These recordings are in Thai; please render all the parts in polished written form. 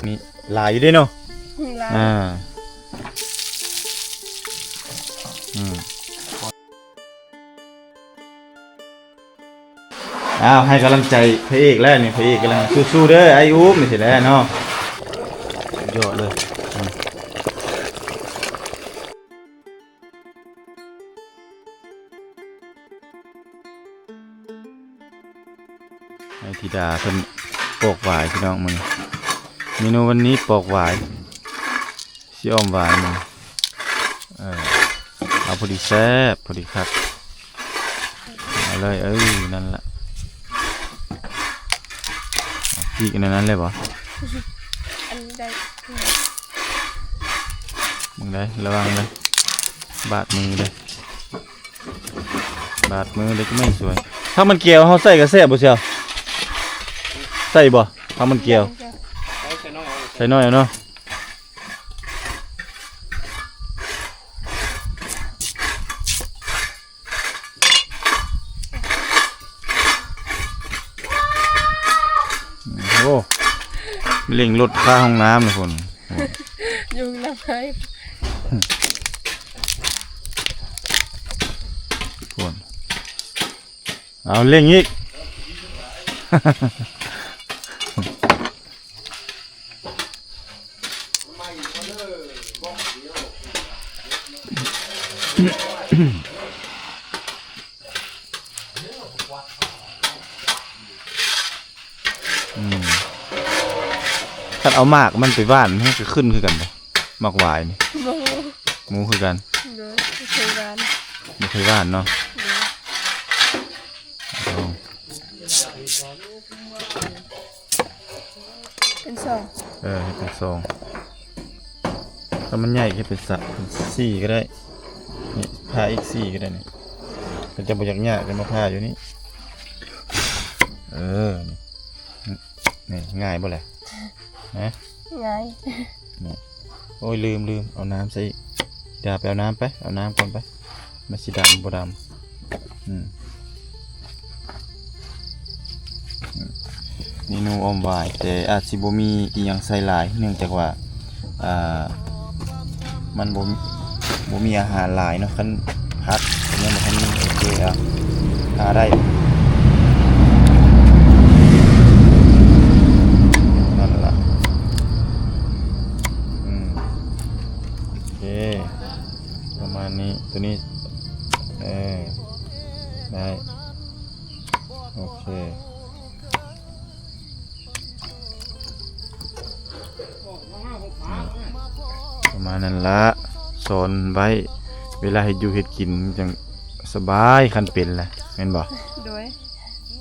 นี่หลายอยู่ด้วยเนาะอ่าให้กำลังใจพระเอกแล้วนี่พระเอกกำลังสู้ๆเด้อไอ้อุ๊บนี่สิแล้วเนาะยอดเลยไอ้ธิดาเพิ่นปอกหวายพี่น้องมันเมนูวันนี้ปอกหวายสิอ้อมหวายมันเอาพอดีแซ่บพอดีครับเอาเลยนั่นละพี่กันนั้นเลยบ่อันได้มึงได้ระวังเลยบาดมือเลยบาดมือเลยก็ไม่สวยถ้ามันเกี่ยวเขาใส่กระแสบ่เชียวใส่บ่ถ้ามันเกี่ยวใส่น้อยเนาะโอ้เล่งรถค่าห้องน้ำเลยคนยุงน้ำไหลคนเอาเล่งอีกถ้าเอามากมันไปบ้านมันก็ขึ้นคือกันเลยมากวายนี่หมูคือกันไม่เคยบ้านเนาะเป็นซองเป็นซองถ้ามันใหญ่ก็เป็นสับเป็นซี่ก็ได้นี่ผ้าอีกซี่ก็ได้นี่มันจะบวกยากจะมาผ้าอยู่นี่นี่ง่ายบ่เลยนะง่ายนี่โอ้ยลืมเอาน้ำใส่เดี๋ยวไปเอาน้ำไปเอาน้ำก่อนไปมาสีดำบ่ดำเมนูอมหวายแต่อาจสิบ่มีอีหยังใส่หลายเนื่องจากว่ามันบ่มีอาหารหลายเนาะคันพักเนี่ยมันทันโอเคหาได้นั่นล่ะโอเคประมาณนี้ตัวนี้ได้โอเคประมาณนั้นละสอนไว้เวลาให้อยู่เฮ็ดกินจังสบายคันเป็นแหละแม่นบ่โดย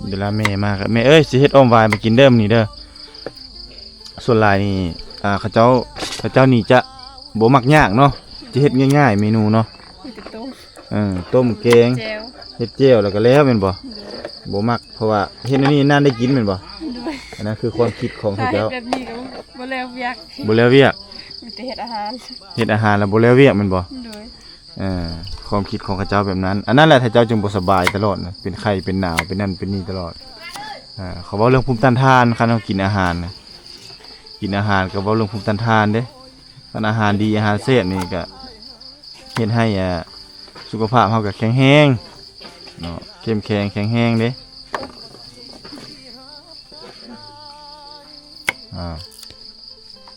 เวลาแม่มาก็แม่สิเฮ็ดอ้อมหวายมากินเด้อมื้อนี้เด้อส่วนหลายนี่เขาเจ้านี่จะบ่มักยากเนาะจะเฮ็ดง่ายๆเมนูเนาะต้มแกงเฮ็ดเจียวแล้วก็แล้วแม่นบ่บ่มักเพราะว่าเฮ็ดอันนี้นานได้กินแม่นบ่อันนั้นคือความคิดของเขาเจ้าแบบนี้ก็บ่แล้วเวียกมีแต่เฮ็ดอาหารแล้วบ่แล้วเวียกแม่นบ่ความคิดของเขาเจ้าแบบนั้นอันนั้นแหละถ้าเจ้าจึงบ่สบายตลอดนะเป็นไข้เป็นหนาวเป็นนั่นเป็นนี่ตลอดเขาเว้าเรื่องภูมิต้านทานคันเฮากินอาหารนะกินอาหารก็เว้าเรื่องภูมิต้านทานเด้คันอาหารดีอาหารแซ่บนี่ก็เฮ็ดให้สุขภาพเฮาก็แข็งแรงเนาะเข้มแข็งแข็งแรงเด้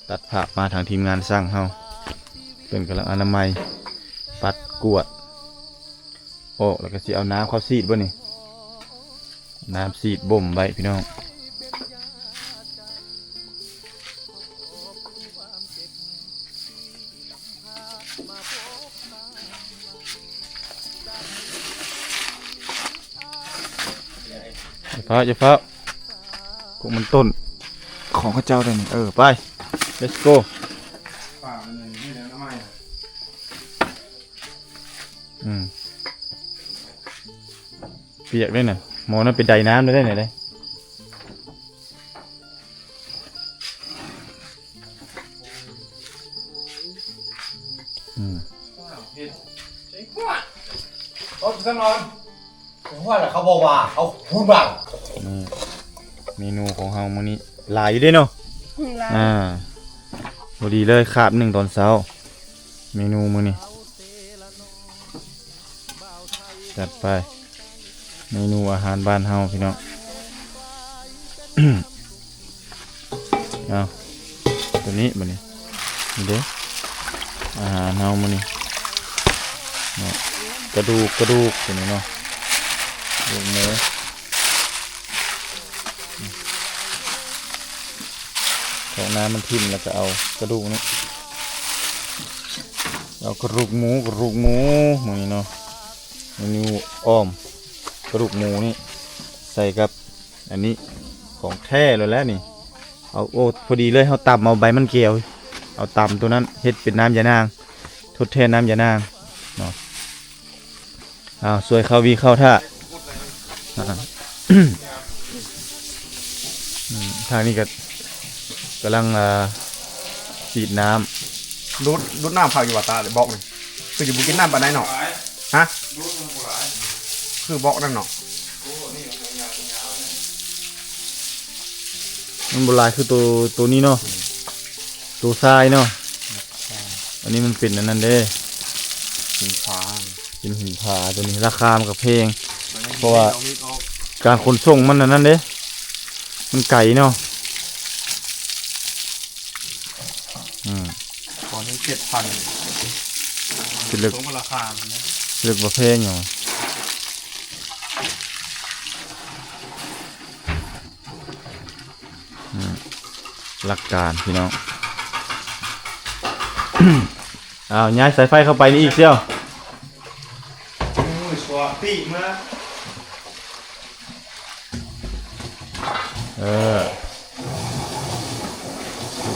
ตัดภาพมาทางทีมงานสร้างเฮาเป็นกำลังอนามัยปัดกวดโอ้แล้วก็สิเอาน้ำเข้าซีดบ่นี่น้ำซีดบ่มไว้พี่น้องอย่าเฝ้ากูมันต้นของข้าเจ้าได้นี่ไป let's go เปียกด้วยนะหมอนั่นเป็นไดน้ำได้ไหนได้เขาบอกว่าเขาพูดบ้างเมนูของเฮามื้อนี้หลายอยู่ด้วยเนาะ พอดีเลยคาบหนึ่งตอนเช้าเมนูมื้อนี้จัดไปเมนูอาหารบ้านเฮาพี่น้อง เอาตัวนี้มื้อนี้นี่เด้อาหารเฮามื้อนี้เนาะกระดูกตัวนี้เนาะลูกหมูของน้ำมันทิ่มแล้วก็เอากระดูกนี้เอากระดูกหมูมื้อนี้เนาะเมนูอ้อมกระดูกหมูนี่ใส่กับอันนี้ของแท้เลยแล้วนี่เอาโอ้พอดีเลยเอาตำเอาใบมันเกี่ยวเอาตำตัวนั้นเฮ็ดเป็นน้ำยานางทดแทนน้ำยานางเนาะเอาสวยเข้าวีเข้าท่า ทางนี้ก็กำลังฉีดน้ำ ดูดน้ำผักอยู่ว่าตาเดี๋ยวบอกเลยคืออยู่บุกินน้ำปานใดเนาะฮะคือบอกนั่นเนาะ มันโบราณคือตัวนี้เนาะตัวทรายเนาะอันนี้มันเป็นอันนั้นเด้ หินฟ้า เป็นหินผาตัวนี้ราคามันก็แพงเพราะว่าการขนส่งมันอันนั้นเด้มันไกลเนาะ ตอนนี้7,000 เป็นเลือก ตรงราคามันนะ เลือกประเภทอยู่หลักการพี่น้อง อ้าวย้ายสายไฟเข้าไปนี่อีกเซี่ยว ชัวปีมา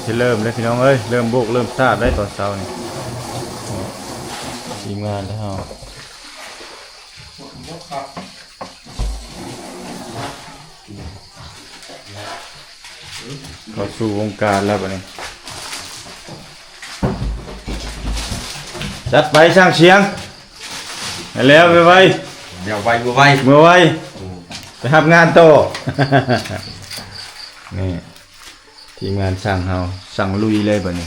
ที่เริ่มเลยพี่น้องเอ้ยเริ่มโบกเริ่มซาดได้ตอนเช้านี่ทีมงานเฮาเข้าสู่วงการแล้วบัดนี้จัดไปช่างเชียงไปแล้วไปไว เดี๋ยวไวบ่ไว เมื่อไวไปทำงานโต นี่ทีมงานสั่งเฮาสั่งลุยเลยบัดนี้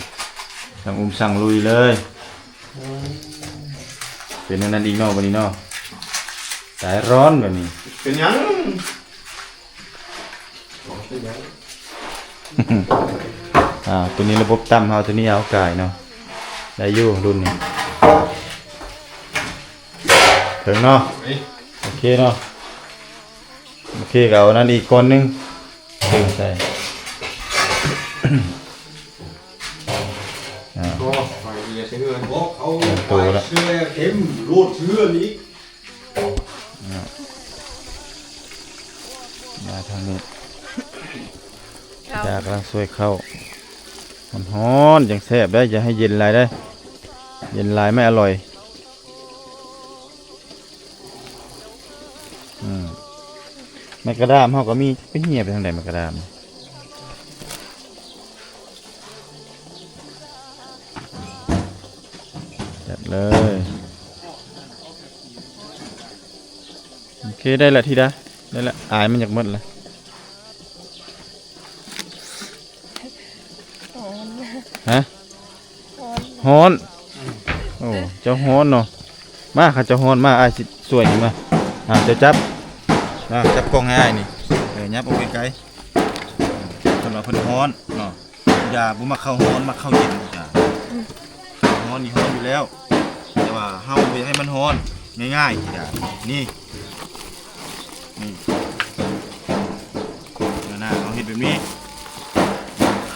สั่งสั่งลุยเลยเป็นอันนั้นอีกเนาะบัดนี้เนาะสายร้อนแบบนี้ เป็นยัง ตัวนี้ระบบต่ำเฮาตัวนี้เอากายเนาะได้อยู่รุ่นนี้ถึงเนาะโอเคเนาะโอเคก็เอานั่นอีกคนนึงถึงใส่ ก็ไปเรียนเชื่อ บอกเขา ตัวละ เชื่อเข็มรูดเชื่อนี้ มาทางนี้ เอา จากกำลังช่วยเข้ามันฮ้อนอย่างแซ่บได้จะให้เย็นหลายได้ เย็นหลายไม่อร่อยแมกกาดามเขาก็มีเป็นเหี่ยไปทางไหนแมกกาดามจัดเลยโอเคได้ละทีได้ละอายมันอยากหมดละ ฮะฮ้อนโอ้เจ้าฮ้อนเนาะมาค่ะเจ้าฮ้อนมาอ้ายสิสวยนี่มาเจ้าจับจับกล้องให้อ้ายนี่ยับเอาไกลๆสำหรับเพิ่นฮ้อนเนาะอย่าบ่มาเข้าฮ้อนมาเข้าเย็นจ้ะฮ้อนนี่ฮ้อนอยู่แล้วแต่ว่าเฮาบ่อยากให้มันฮ้อนง่ายๆจ้ะนี่หน้าเอาเฮ็ดแบบนี้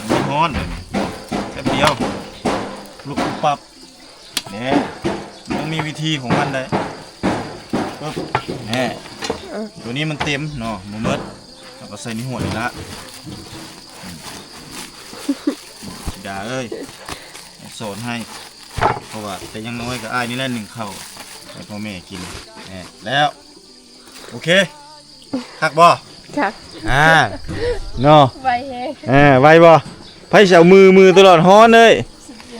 มันฮ้อนแบบนี้แป๊บเดียวลุกปุ๊บปั๊บเนี่ยต้องมีวิธีของมันได้ปึ๊บเนี่ยตัวนี้มันเต็มเนาะหมูเมิดเราก็ใส่ในหัวเลยละด่าเอ้ยสอนให้เพราะว่าแต่ยังน้อยก็อ้ายนี่แหละหนึ่งเข้าให้พ่อแม่กินเนี่ยแล้วโอเคคักบ่ ครับ เนาะ ไวแฮง ไวบ่ไผสิเอามือตลอดฮ้อนเลย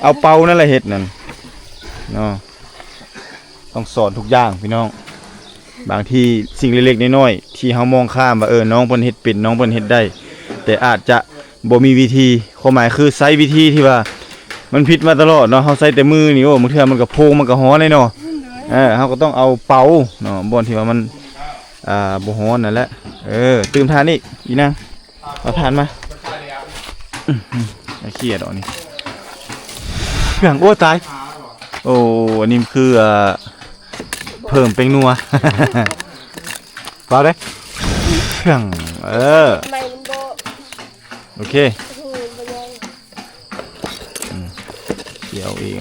เอาเป่านั่นแหละเฮ็ดนั่นเนาะต้องสอนทุกอย่างพี่น้องบางทีสิ่งเล็กๆน้อยๆที่เฮามองข้ามว่าน้องเพิ่นเฮ็ดเป็นน้องเพิ่นเฮ็ดได้แต่อาจจะบ่มีวิธีความหมายคือใช้วิธีที่ว่า มันผิดมาตลอดเนาะเฮาใส่แต่มือนี่โอ้บางเทื่อมันก็โพงมันก็ฮ้อนเลยเนาะเฮาก็ต้องเอาเป่าเนาะบ่อนที่ว่ามันบ่ฮ้อนนั่นแหละตื่มทานอีนางเอาทานมาไอ้เขี้ยดอกนี่เพียงโอ้ตายโอ้อันนี้คือเพิ่มเป็นนัวเปล่าเด้เพียงไม่มันโบ โอเคเกี่ยวเอง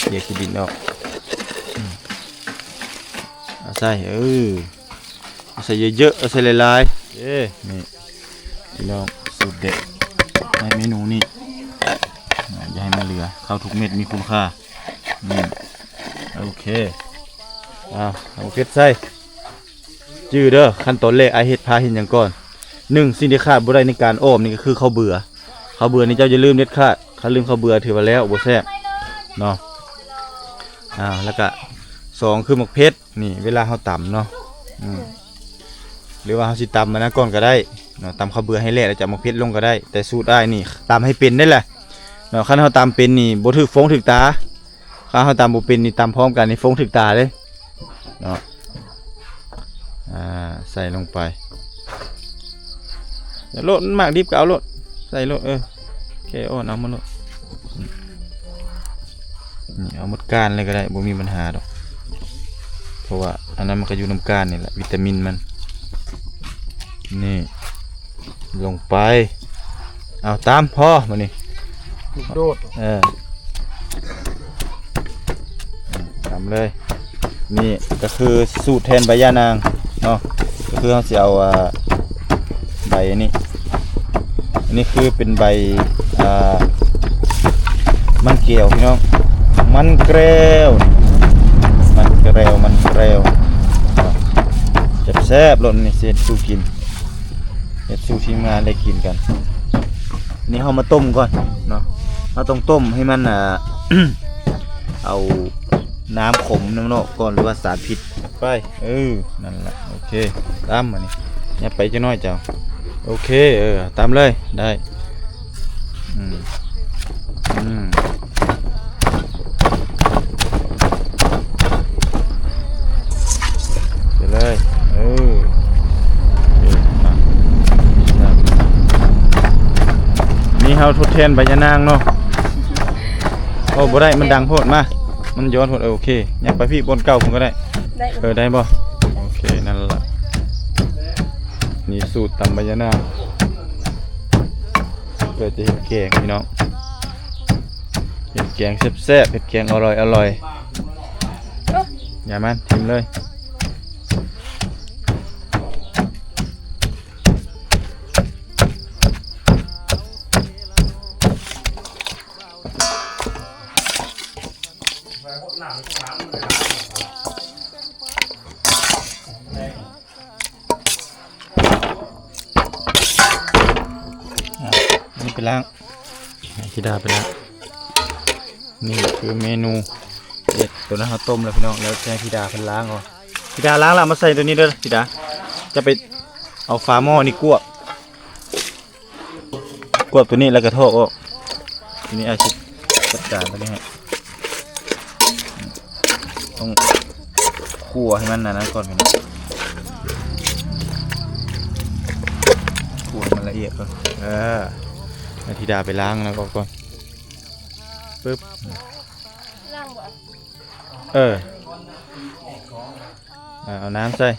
เกี่ยวขี้ดินออกเอาใส่เอาใส่เยอะๆเอาใส่หลายๆนี่พี่น้องสูตรเด็ดในเมนูนี้อย่าให้มันเหลือข้าวทุกเม็ดมีคุณค่าโอเคเอาเก็ดใส่จื้อเด้อขั้นตอนแรกไอเฮ็ดพาเห็นอย่างก่อน1สิ่งที่ขาดบ่ได้ในการอ้อมนี่ก็คือข้าวเบื่อนี่เจ้าอย่าลืมเด็ดขาดถ้าลืมข้าวเบื่อถือว่าแล้วบ่แซ่บเนาะแล้วก็2คือหมกเพชรนี่เวลาเฮาตำเนาะหรือว่าเฮาสิตำมันนะก่อนก็ได้เนาะตำข้าวเบื่อให้แหละแล้วจะหมกเพชรลงก็ได้แต่สูตรได้นี่ตำให้เป็นได้แหละเนาะคันเฮาตำเป็นนี่บ่ถึกฟงถึกตาคันเฮาตำบ่เป็นนี่ตำพร้อมกันนี่ฟงถึกตาเลยเนาะใส่ลงไปเดี๋ยวโลดมันมากดิบก็เอาโลดใส่โลดโอเคเอามาโลดนี่เอาหมดก้านเลยก็ได้บ่มีปัญหาดอกเพราะว่าอันนั้นมันก็อยู่น้ำก้านนี่แหละวิตามินมันนี่ลงไปเอาตามพ่อมานี่โดดทำเลยนี่ก็คือสูตรแทนใบย่านางเนาะก็คือเราจะเอาใบนี้อันนี้คือเป็นใบมันเกลียวพี่น้องมันเกลียวแซ่บๆรสนี่เสร็จสู้กินเฮ็ดสู้ทีมงานได้กินกันนี่เรามาต้มก่อนเนาะเราต้องต้มให้มันเอาน้ำขมน้ำนอกก่อนหรือว่าสารพิษไปนั่นแหละโอเคตามมานี่อย่าไปจะน้อยเจ้าโอเคตามเลยได้ไปเลยนี่เราทดแทนใบยะนางเนาะโอ้บ่ได้มันดังโพดมามันย้อนโพดโอเคอยากไปพี่บนเก่าผมก็ได้ได้บ่โอเคนั่นแหละนี่สูตรตำใบยะนางเพื่อจะเห็ดแกงพี่น้องเห็ดแกงแซ่บๆเห็ดแกงอร่อยอย่ามันทิมเลยนี่ไปล้างธิดาไปแล้วนี่คือเมนูเด็ดตัวนั้นเราต้มแล้วพี่น้องแล้วแจ้งธิดาเพิ่นล้างก่อนธิดาล้างแล้วมาใส่ตัวนี้เด้อธิดาจะไปเอาฝาหม้อนี่กวบตัวนี้แล้วก็ทอดออกทีนี้อาชีพจัดการตัวนี้ให้ต้องคั่วให้มันนั้นก่อนพี่น้องคั่วให้มันละเอียดก่อนธิดาไปล้างแล้วก่อนปึ๊บล้างบ่เอาน้ำใส่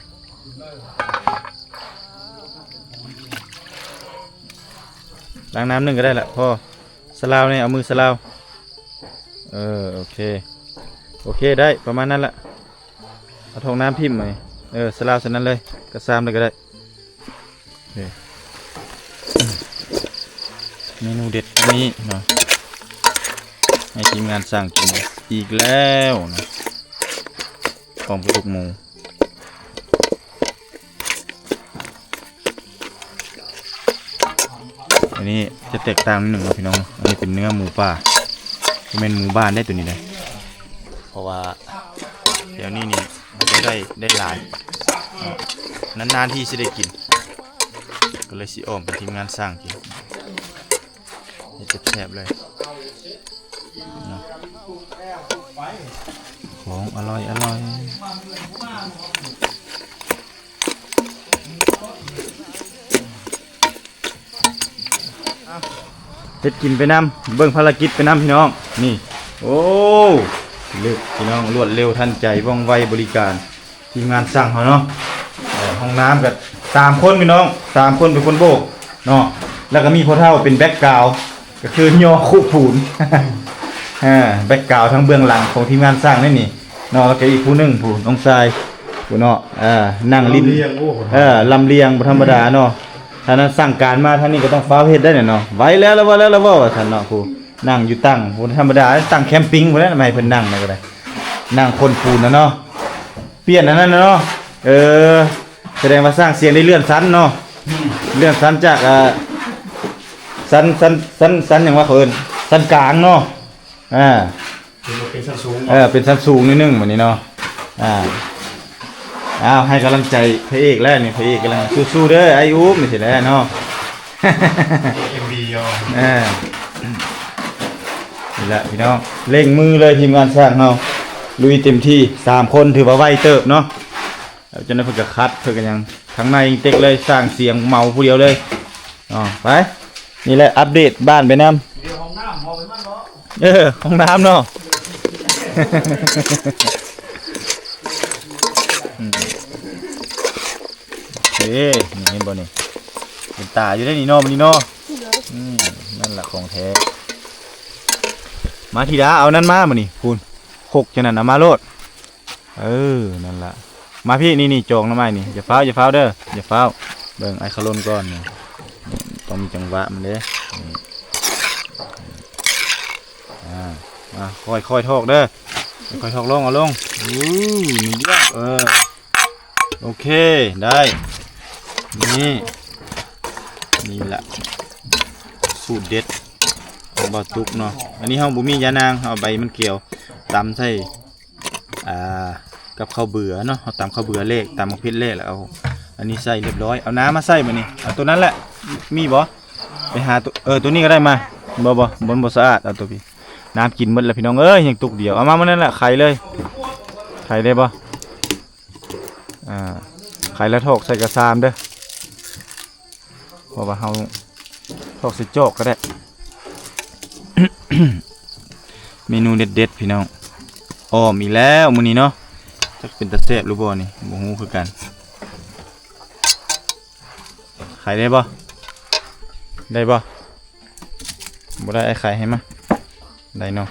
ล้างน้ำหนึ่งก็ได้ละพ่อสลาวเนี่ยเอามือสลาวโอเคได้ประมาณนั้นละเอาทองน้ำพิมพ์มาสลาวเสร็จนั้นเลยกระซามเลยก็ได้เมนูเด็ดนี้เนาะให้ทีมงานสั่งกินอีกแล้วนะของปลาดุกหมูอันนี้จะแตกต่างนิดหนึ่งนะพี่น้องอันนี้เป็นเนื้อหมูป่าเป็นหมูบ้านได้ตัวนี้เลยเพราะว่าเดี๋ยวนี้นี่จะได้หลายนานๆที่จะได้กินก็เลยสิอ้อมเป็นทีมงานสั่งกินจะแซ่บเลย ของอร่อยอร่อยเฮ็ดกินไปนำเบิ่งภารกิจไปนำพี่น้องนี่โอ้เร็วพี่น้องรวดเร็วทันใจว่องไวบริการทีมงานสั่งเขาเนาะห้องน้ำกับ3คนพี่น้อง3คนเป็นคนโบกเนาะแล้วก็มีพ่อเฒ่าเป็นแบ็คกราวด์ก็คือย่อคู่ผูน แบ็คกราวด์ทั้งเบื้องหลังของทีมงานสร้างนี่เนาะแล้วก็อีกผู้หนึงผู้น้องชายผู้เนาะนั่งลิ้นลำเลียงบ่ธรรมดาเนาะท่านนั้นสั่งการมาท่านนี้ก็ต้องฟ้าวเฮ็ดได้เนาะไว้แล้วท่านเนาะผู้นั่งอยู่ตั้งบ่ธรรมดาตั้งแคมปิ้งบ่ได้ทำไมเพิ่นนั่งก็ได้นั่งคนปูนนะเนาะเปลี่ยนอันนั้นเนาะแสดงว่าสร้างเสียงได้เลื่อนชั้นเนาะเลื่อนชั้นจากชั้นหยังว่าเขาเอิ้นชั้นกลางเนาะเป็นชั้นสูงเป็นชั้นสูงนิดนึงวันนี้เนาะให้กำลังใจพระเอกแล้วนี่พระเอกกำลังสู้ๆเด้อไอ้อุ๊บนี่สิแล้วเนาะMV นี่แหละพี่น้องเร่งมือเลยทีมงานสร้างเฮาลุยเต็มที่3คนถือว่าไวเติบเนาะจนได้เพิ่นก็คัดเพิ่นก็ยังข้างในเต็กเลยสร้างเสียงเมาผู้เดียวเลยไปนี่แหละอัปเดตบ้านไปนำห้องน้ำห้องน้ำเนาะโอเคนี่เห็นบ่นี่เป็นตาอยู่ได้นี่เนาะมันนี่เนาะนั่นแหละของแท้มาทีดาเอานั่นมาบ่นี่คุณ6จังนั้นเอามาโลดนั่นล่ะมาพี่นี่จองน้ำไม้นี่อย่าฟ้าวเด้ออย่าฟ้าวเบิ่งไอ้ขลุ่นก่อนนี่ต้องมีจังหวะมันเด้มาค่อยทอกเด้อค่อยทอกลงเอาลงนี่เยอะโอเคได้นี่แหละสูตรเด็ดของบ่าวตุกเนาะอันนี้เฮาบ่มียานางเอาใบมันเกี่ยวตำใส่กับข้าวเบื่อเนาะเอาตำข้าวเบื่อเลขตำมะพริกเลขแล้วเอาอันนี้ใส่เรียบร้อยเอาน้ำมาใส่มานี่เอาตัวนั้นแหละมีบ่ไปหาตัวตัวนี้ก็ได้มาบ่สะอาดเอาตัวพี่น้ำกินหมดแล้วพี่น้องยังตุกเดียวเอามามันนั่นแหละไข่เลยไข่ได้บ่ไข่แล้วทอกใส่กระซามเด้อเพราะว่าเฮาทอกใส่โจกก็ได้ เมนูเด็ดๆพี่น้องมีแล้วมื้อนี้เนาะจักเป็นตะแซ่บหรือบ่นี่บ่ฮู้คือกันไข่ได้บ่ได้ไอ้ไข่ให้มาได้เนาะ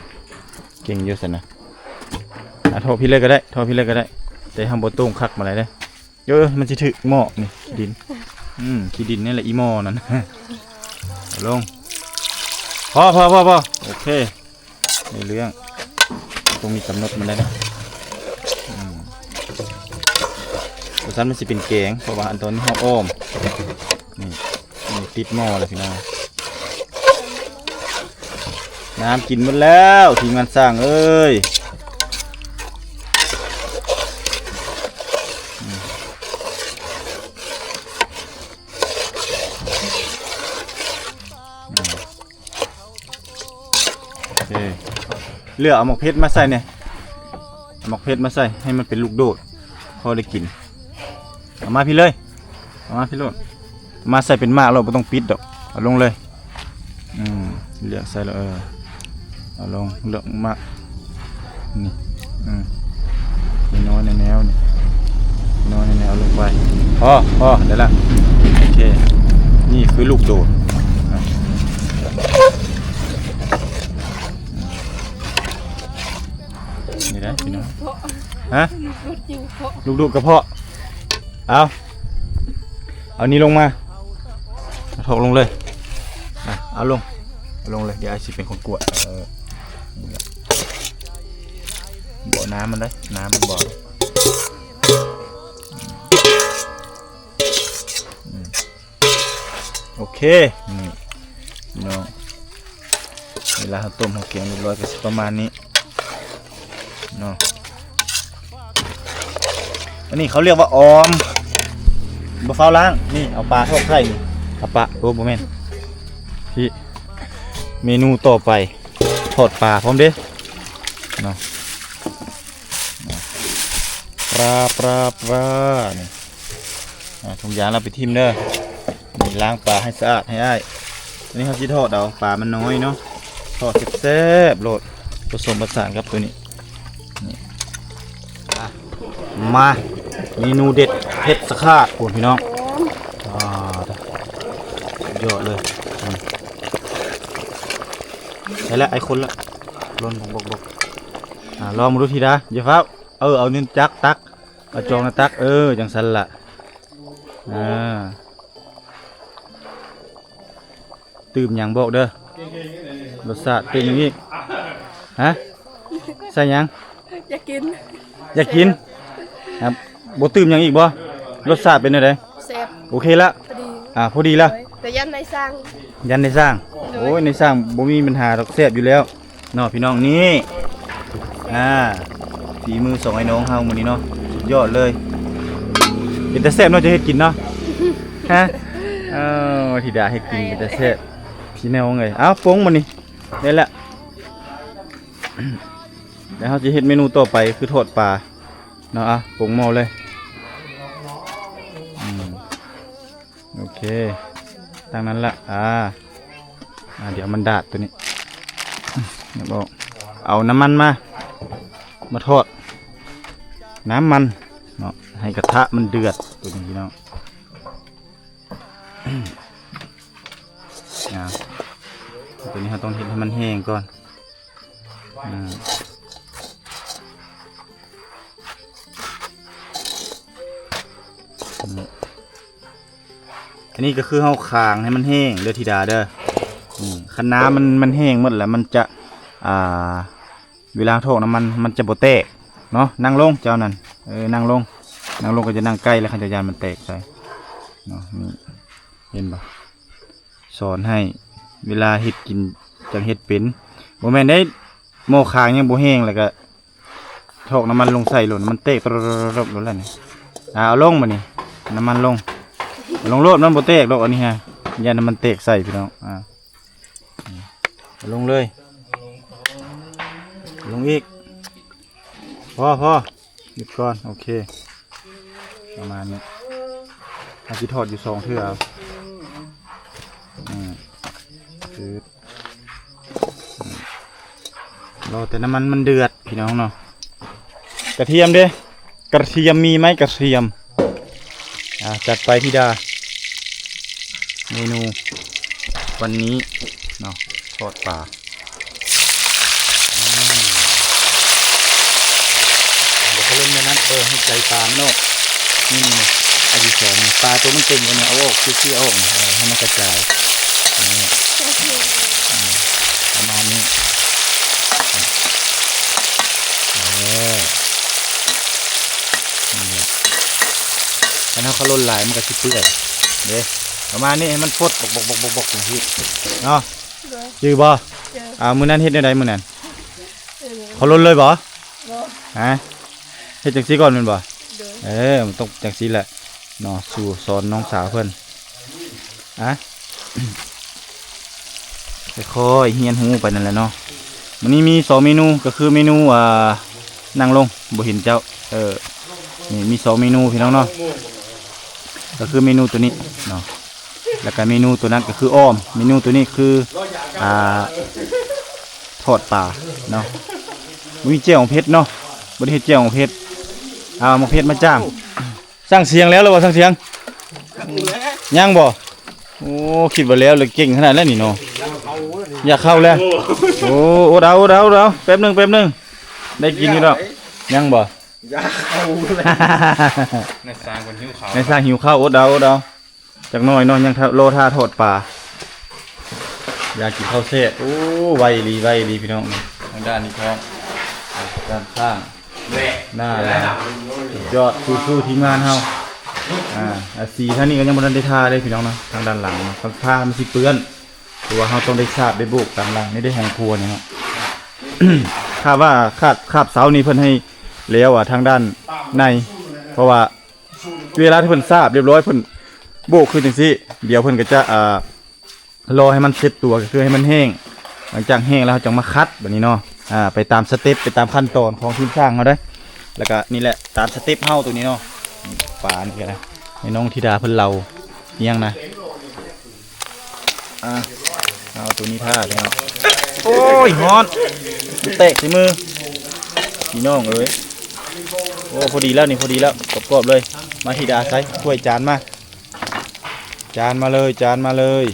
เก่งอยู่ซั่นน่ะโทษพี่เลยก็ได้แต่ทำบ่ต้งคักมาเลยเด้อมันสิถึกหม้อนี่ดินขี้ดินนี่แหละอีหม้อนั่น ลงพอโอเคในเรื่องตรงมีกำหนดมันได้นะตัวสั้นมันสิเป็นแกงเพราะว่าอันตัวนี้ห้องอ้อมนี่ติดหม้อเลยพี่น้องน้ำกินหมดแล้วทีมงานสร้างเลือกเอาหมกเพชรมาใส่เนี่ยเอาหมกเพชรมาใส่ให้มันเป็นลูกโดดพอได้กินเอามาพี่เลยเอามาพี่โลดมาใส่เป็นมากเราไม่ต้องปิดดอกเอาลงเลยเลือกใส่แล้วเอาลงเลือกมากนี่น้อยในแนวนี่น้อยในแนวลงไปพอเดี๋ยวละโอเคนี่คือลูกโดดนี่นะพี่น้องฮะลูกโดดกระเพาะเอานี่ลงมาถกลงเลยเอาลงเลยเดี๋ยวไอ้สิเป็นคนกวดบ่อน้ำมันได้น้ำมันบ่อโอเคนี่พี่น้องเวลาต้มเขาเกี๊ยวเรียบร้อยก็ประมาณนี้เนาะอันนี้เขาเรียกว่าออมบะฟ้าล้างนี่เอาปลาทอดไข่นี่เอาปลาโอ้โหแม่นพี่เมนูต่อไปท อดปลาพร้อมเด้เนาะปลานี่ถุงยางเราไปทิ่มเด้อนี่ล้างปลาให้สะอาดให้ได้อันนี้เขาสิทอดเอาปลามันน้อยเนาะทอดแซ่บๆโลดผสมผสานกับตัวนี้นี่มาเมนูเด็ดเผ็ดสะขาดโอ้พี่น้องยอดเลยได้แล้วไอ้คนละลนบกลองมาดูทีนะเดี๋ยวครับเอานิ้วจักตักเอาจองนะตักจังสันละตื่มยังบอกเด้อรสชาติเป็นอย่างนี้ฮะใส่ยัง อยากกิน อยากกินครับบ่ตื่มยังอีกบ่รสชาติเป็นอะไร แซ่บ โอเคละ พอดี พอดีละ แต่ยันในสร้าง ยันในสร้างโอ้ยในสร้างบ่มีปัญหาดอกแซ่บอยู่แล้วเนาะพี่น้องนี่ฝีมือสองไอ้น้องเฮามื้อนี้เนาะสุดยอดเลยเป็นแต่แซ่บเนาะจะเฮ็ดกินเนาะฮะธิดาเฮ็ดกินเป็นแต่แซ่บพี่น้องเอ้ยปรุงมื้อนี้ได้ละแล้วเฮาจะเฮ็ดเมนูต่อไปคือทอดปลาเนาะปรุงหม้อเลยโอเคตั้งนั้นละเดี๋ยวมันดาดตัวนี้เดี๋ยวบอกเอาน้ำมันมาทอดน้ำมันเนาะให้กระทะมันเดือดตัวนี้พี่น้องตัวนี้เราต้องเห็นให้มันแห้งก่อนอันนี้ก็คือเฮาคางให้มันแห้งเด้อธิดาเด้อคันน้ำมันแห้งหมดแล้วมันจะเวลาทอดน้ำมันจะบ่แตกเนาะนั่งลงเจ้านั่นนั่งลงก็จะนั่งใกล้แล้วขันจะยานมันแตกใส่เนาะนี่เห็นบ่สอนให้เวลาเฮ็ดกินจังเฮ็ดเป็นบ่แม่นได้หม้อคางยังบ่แห้งแล้วก็ทอดน้ำมันลงใส่หล่นมันแตกตรบๆแล้วนี่เอาลงมานี่น้ำมันลงโลดมันบ่แตกดอกอันนี้ฮะยานมันแตกใส่พี่น้องลงเลยลงอีกพอหยุดก่อนโอเคประมาณนี้อาจิทอดอยู่2เทื่อรอแต่น้ำมันเดือดพี่น้องเนาะกระเทียมเด้กระเทียมมีไหมกระเทียมจัดไปธิดาเมนูวันนี้เนาะทอดปลาเดี๋ยวเขาเล่นในนั้นให้ใจปลาโน่นี่อายุสองปลาตัวมันเต็มกันเนี่ยเอาออกชี้เอาออกให้มันกระจายประมาณนี้แล้วเขาล่นลายมันก็สิเปื่อยเด้ประมาณนี้ให้มันฟดบกอย่างนี้เนาะจือบ่มื้อนั้นเฮ็ดได้ไดมื้อนั้นเขาล่นเลยบ่ฮะเฮ็ดจังซี่ก่อนแม่นบ่มันต้องจังซี่แหละเนาะสู่สอนน้องสาวเพิ่นค่อยๆเฮียนหูไปนั่นแหละเนาะมื้อนี้มี2เมนูก็คือเมนูนั่งลงบ่เห็นเจ้านี่มี2เมนูพี่น้องเนาะก็คือเมนูตัวนี้เนาะแล้วก็เมนูตัวนั้นก็คืออ้อมเมนูตัวนี้คือทอดปลาเนาะมีเจียวของเพชรเนาะบริเฮ็ดเจียวของเพชรมาเพชรมาจ้างสร้างเสียงแล้วหรือว่าสร้างเสียงยังบ่โอ้คิดว่าแล้วเลยเก่งขนาดนั้นนี่เนาะอยากเข้าแล้วโอ้เดาแป๊บนึงได้กินอยู่แล้วยังบ่ในสร้างหิวข้าวอดเดาจากน้อยนอนยังโลท่าทอดปลาอยากกินข้าวเสะโอ้ไวลีพี่น้องทางด้านนี้ครับด้านข้างหน้าแล้วยอดสู้ทีมงานเฮาสีท่านี้ก็ยังบ่ทันได้ทาเลยพี่น้องนะทางด้านหลังผ้ามันสิเปื้อนตัวเฮาต้องได้สาบได้โบกตามหลังนี่ได้ห้องครัวนี่ครับ คาดว่าคาบเสานี้เพิ่นให้แล้วทางด้านในเพราะว่าเวลาที่เพิ่นสาบเรียบร้อยเพิ่นโบกขึ้นจังซี่เดี๋ยวเพิ่นก็จะรอให้มันเซ็ตตัวก็คือให้มันแห้ง หลังจากแห้งแล้วเราจะมาคัดแบบนี้เนาะไปตามสเต็ปไปตามขั้นตอนของทีมสร้างเขาได้แล้วก็นี่แหละตามสเต็ปเฮาตัวนี้เนาะปลานี่ก็ได้ในน้องธิดาเพิ่นเราเนียงนะเอาตัวนี้ท่าแล้วโอ้ยฮอนเตะที่มือพี่น้องเอ้ยโอ้พอดีแล้วนี่พอดีแล้วกรอบๆเลยมาธิดาใส่ถ้วยจานมาเลยจานมาเลย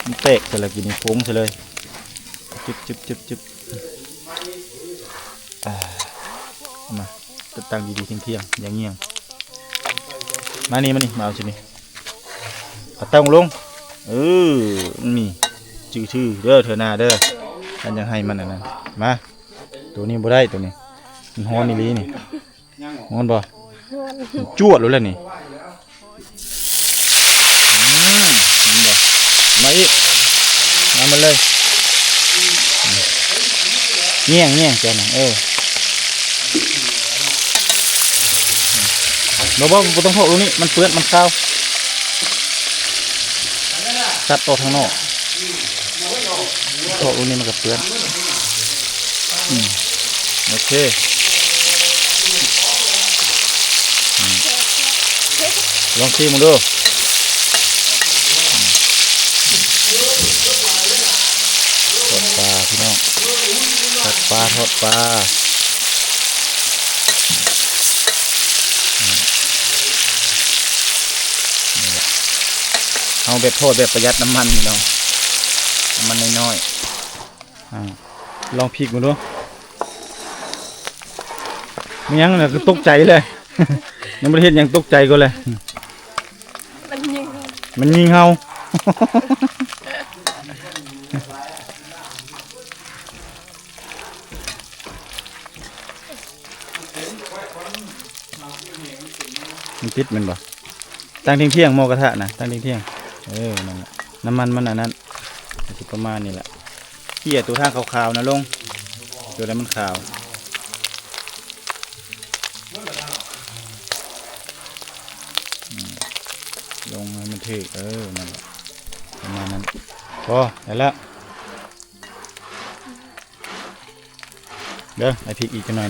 มันเตะเสร็จแล้วกินนี่ฟุ้งเสร็จเลยจึ๊บมาตั้งดีๆเที่ยงๆอย่างเงี้ยมานี่มาเอาสินี่เอาตั้งลงนี่ชื่อเด้อเธอหน้าเด้อท่านยังให้มันนะมาตัวนี้บ่ได้ตัวนี้มันฮ้อนนี่ลีนี่ฮ้อนบ่จวดเลยแหละนี่มาอีกมาเลยเงี้ยงแกน่ะบ่ต้องโผล่ตรงนี้มันเปื้อนมันข้าวตัดออกทางนอกโผล่ตรงนี้มันก็เปื้อนโอเคลองชิมดูทอดปลาพี่น้องทอดปลาเอาแบบโทษแบบประหยัดน้ำมันพี่น้องน้ำมันน้อยๆลองพริกมาดูไม่ยังเลยก็ตกใจเลย ยังไม่เห็นยังตกใจก็เลยมันยิงเฮามันพิษมันบ่ตั้งเที่ยงหม้อกระทะนะตั้งเที่ยงนั่นน้ำมันมันอันนั้นสิประมาณนี้แหละเขี่ยตัวท่าขาวๆนะลงตัวนั้นมันขาวลงให้มันถึกนั่นแหละประมาณนั้นพอได้แล้วเด้อไอพริกอีกหน่อย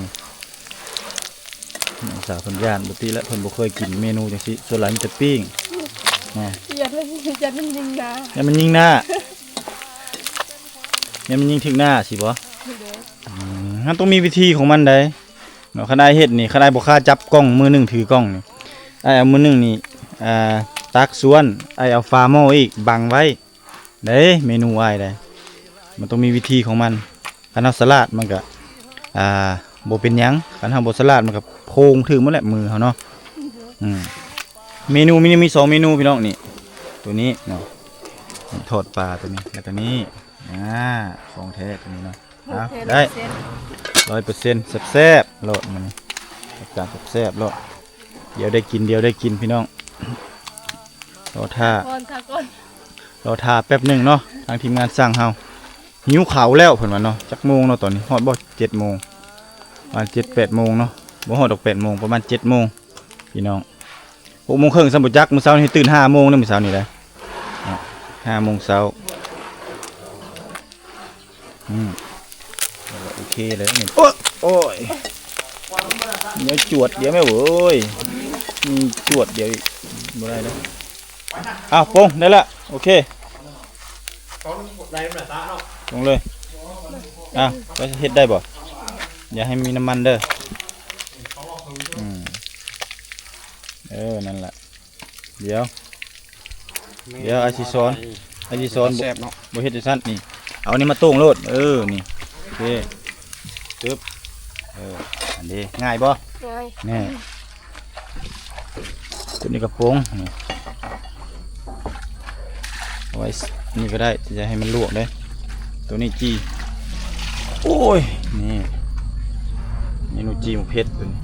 สาวคนย่านบุตรีและคนบ่เคยกินเมนูจังสิส่วนหลายมันจะปิ้งอย่ามันยิงหน้ามันยิงหน้ามันยิงถึงหน้าสิบ่มันต้องมีวิธีของมันได้เนาะขนาดเฮ็ดนี่ขนาดบ่ค่าจับกล้องมือหนึ่งถือกล้องนี่เอามือหนึ่งนี่ตักส่วนเอาฟาโม่อีกบังไว้เด้เมนูอ้ายได้มันต้องมีวิธีของมันคันเฮาสลัดมันก็บ่เป็นหยังคันเฮาบ่สลัดมันก็โพงถึงหมดแหละมือเฮาเนาะเมนูมี2เมนูพี่น้องนี่ตัวนี้เนาะทอดปลาตัวนี้แล้วก็นี้ของแท้ตัวนี้เนาะได้ 100% แซ่บๆโลดมันจานแซ่บๆโลดเดี๋ยวได้กินพี่น้องรอท่าแป๊บหนึ่งเนาะทางทีมงานสั่งเฮาหิวเขาแล้วเพิ่นว่าเนาะจักโมงเนาะตอนนี้ฮอดบ่7 โมงประมาณ7-8 โมงเนาะบ่ฮอดดอก8 โมงประมาณ7 โมงพี่น้อง6 โมงครึ่งสมบูรณ์จักมื้อเช้านี่ตื่น5 โมงเนาะมื้อเช้านี่แหละ5 โมงเช้าโอเคเลยนี่โอ้ยเดี๋ยวจวดเดี๋ยวแม่เว้ยมีจวดเดี๋ยวอีกบ่ได้แล้วโป้งได้ละโอเคลงเลยไปเฮ็ดได้บ่อย่าให้มีน้ำมันเด้อนั่นแหละเดี๋ยวอาชิซอนบ่เฮ็ดจังซั่นนี่เอานี่มาต้งโลดนี่โอเคตึ๊บอันนี้ง่ายบ่ง่ายแน่ตัวนี้กระโปรงนี่เอาไว้นี่ก็ได้จะให้มันลวกได้ตัวนี้จีโอ้ยนี่เมนูจีหมกเผ็ดตัวนี้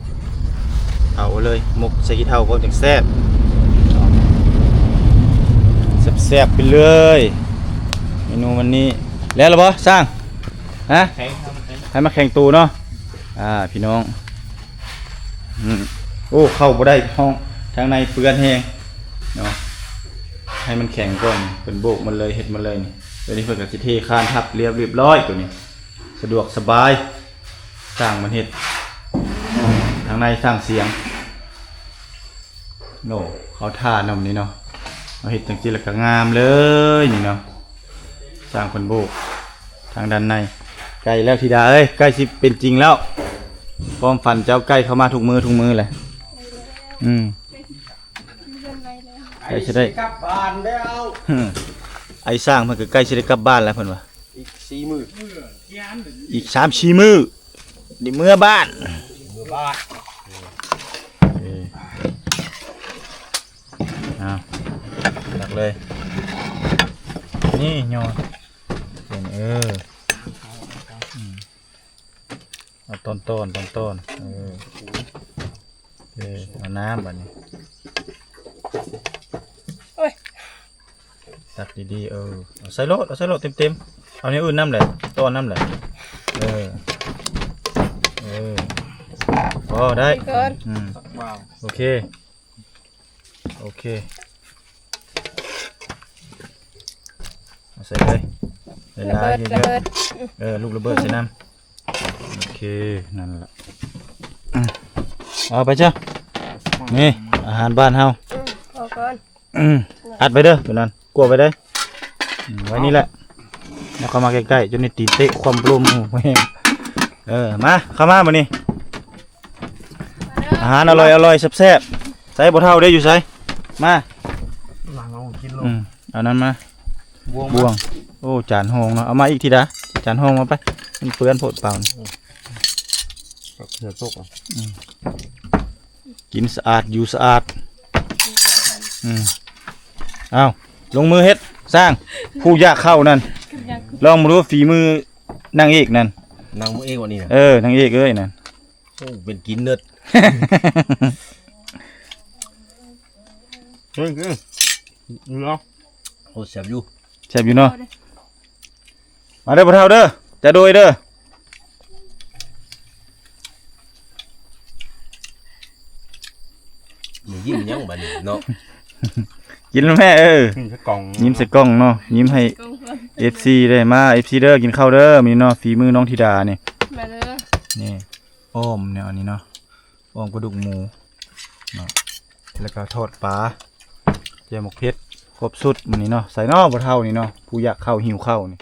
เอาเลยหมกใส่ขี้เถ้าก็จังแซ่บแซ่บไปเลยเมนูวันนี้แล้วหรอบ่สร้างให้มาแข่งตูเนาะพี่น้องโอ้เข้าบ่ได้ห้องทางในเปื้อนแห้งเนาะ ให้มันแข็งก่อนเป็นโบกมันเลยเฮ็ดมันเลยนี่ตัวนี้เพิ่นก็สิเทคานทับเรียบร้อยตัวนี้สะดวกสบายสร้างมันเฮ็ดทางในสร้างเสียงโน่เขาท่านำนี่เนาะเอาเฮ็ดจังซี่แล้วก็งามเลยนี่เนาะสร้างคนโบกทางด้านในใกล้แล้วธิดาเอ้ยใกล้สิเป็นจริงแล้วความฝันเจ้าใกล้เข้ามาทุกมือเลยใกล้จะได้ กลับบ้านแล้ว ไอ้สร้างมันก็ใกล้จะได้กลับบ้านแล้วเพิ่นว่า อีก4 มื้อ อีก3-4 มื้อได้เมื่อบ้านเอาตักเลยนี่ยอเป็นเอาต้นเอาน้ำบัดนี้ตักดีๆเอาใส่รถเต็มเอาในอื่นน้ำเลยต้นน้ำเลยพอได้โอเคเอาใส่เลยเยอะลูกระเบิดใส่น้ำโอเคนั่นแหละเอาไปเจ้านี่อาหารบ้านเฮาเอาก่อน อัดไปเด้อตัวนั้นกลัวไปได้ไว้นี่แหละแล้วเข้ามาใกล้ๆจนในตีนเตะความปลุมมาเข้ามานี่อาหารอร่อยแซ่บๆใส่บ่เท่าได้อยู่ใส่มาเอานั้นมาบวงโอ้จานหงเนาะเอามาอีกทีดะจานหงมาไปมันเปื้อนโผดเปล่ากินสะอาดอยู่สะอาดเอาลงมือเฮ็ดสร้างผู้ยากเข้านั่นลองมาดูฝีมือนางเอกนั่น นางมือเองวันนี้นะ นางเอกเอ้ยนั่น โอ้เป็นกินเนิดเนาะโอ้แซ่บอยู่เนาะมาเด้อพ่อเฒ่าเด้อจะโดยเด้อ ยิ้มยังบัดนี้เนาะ กินแล้วแม่ยิ้มใส่กล้องเนาะยิ้มให้ กงก่อน FC ได้มา FC เด้อกินข้าวเด้อมีเนาะฝีมือน้องธิดานี่ มาเด้อ นี่อ้อมเนี่ยอันนี้เนาะอ้อมกระดูกหมูเนาะแล้วก็ทอดปลาเจียวหมกเพชรครบสุดมื้อนี้เนาะใส่เนาะบ่เฒ่านี่เนาะผู้อยากเข้าหิวข้าวนี่